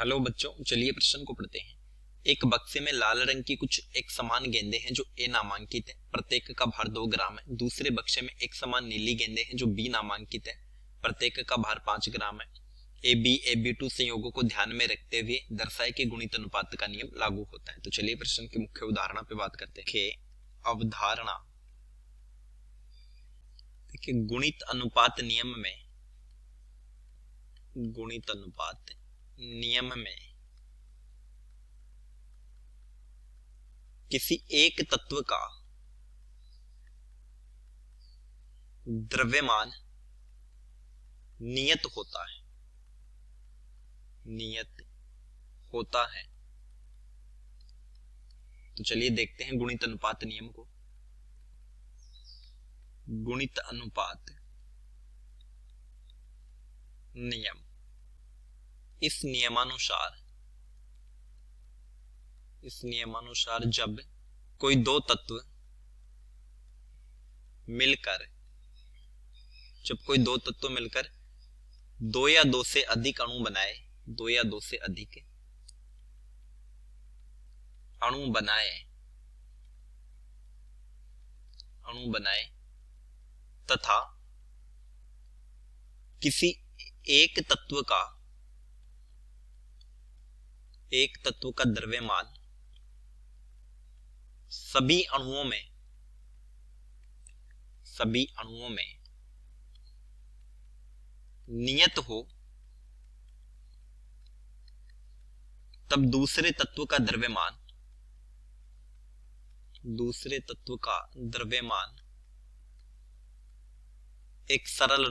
Hello बच्चों, चलिए प्रश्न को पढ़ते हैं। एक बक्से में लाल रंग की कुछ एक समान गेंदें हैं जो ए नामांकित है, प्रत्येक का भार 2 ग्राम है। दूसरे बक्से में एक समान नीली गेंदें हैं जो बी नामांकित है, प्रत्येक का भार 5 ग्राम है। AB टू संयोगों को ध्यान में रखते हुए दर्शाए कि गुणित अनुपात का नियम लागू होता है। तो चलिए प्रश्न की मुख्य उदाहरण पे बात करते हैं। अवधारणा। देखिए, गुणित अनुपात नियम में किसी एक तत्व का द्रव्यमान नियत होता है। तो चलिए देखते हैं गुणित अनुपात नियम को। गुणित अनुपात नियम, इस नियमानुसार जब कोई दो तत्व मिलकर दो या दो से अधिक अणु बनाए तथा किसी एक तत्व का द्रव्यमान सभी अणुओं में नियत हो, तब दूसरे तत्व का द्रव्यमान एक सरल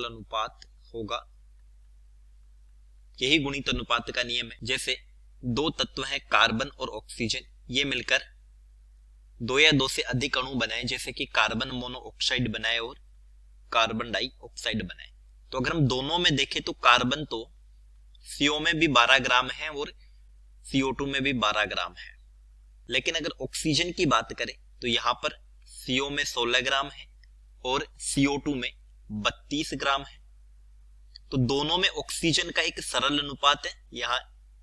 अनुपात होगा। यही गुणित अनुपात का नियम है। जैसे दो तत्व हैं कार्बन और ऑक्सीजन, ये मिलकर दो या दो से अधिक अणु बनाए, जैसे कि कार्बन मोनोऑक्साइड बनाए और कार्बन डाइऑक्साइड बनाए। तो अगर हम दोनों में देखें तो कार्बन तो CO में भी 12 ग्राम है और CO2 में भी 12 ग्राम है, लेकिन अगर ऑक्सीजन की बात करें तो यहां पर CO में 16 ग्राम है और CO2 में 32 ग्राम है। तो दोनों में ऑक्सीजन का एक सरल अनुपात है, यहाँ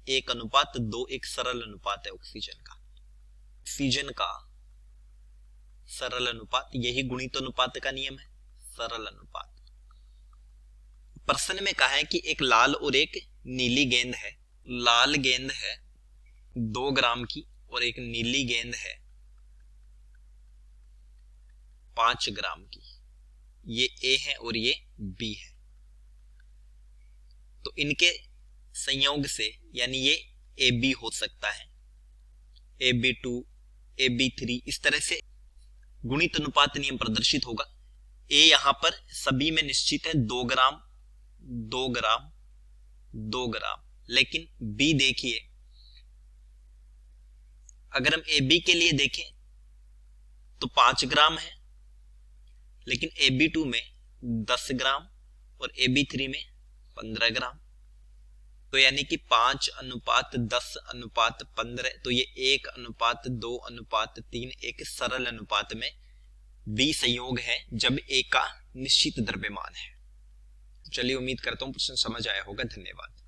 1:2 एक सरल अनुपात है ऑक्सीजन का सरल अनुपात। यही गुणित अनुपात का नियम है, सरल अनुपात। प्रश्न में कहा है कि एक लाल और एक नीली गेंद है। लाल गेंद है 2 ग्राम की और एक नीली गेंद है 5 ग्राम की। ये A है और ये B है। तो इनके संयोग से यानी ये AB हो सकता है, AB2, AB3, इस तरह से गुणित अनुपात नियम प्रदर्शित होगा। A यहां पर सभी में निश्चित है 2 ग्राम, 2 ग्राम, 2 ग्राम, लेकिन B देखिए, अगर हम AB के लिए देखें तो 5 ग्राम है, लेकिन AB2 में 10 ग्राम और AB3 में 15 ग्राम। तो यानी कि 5:10:15, तो ये 1:2:3 एक सरल अनुपात में B संयोग है जब A का निश्चित द्रव्यमान है। चलिए, उम्मीद करता हूं प्रश्न समझ आया होगा। धन्यवाद।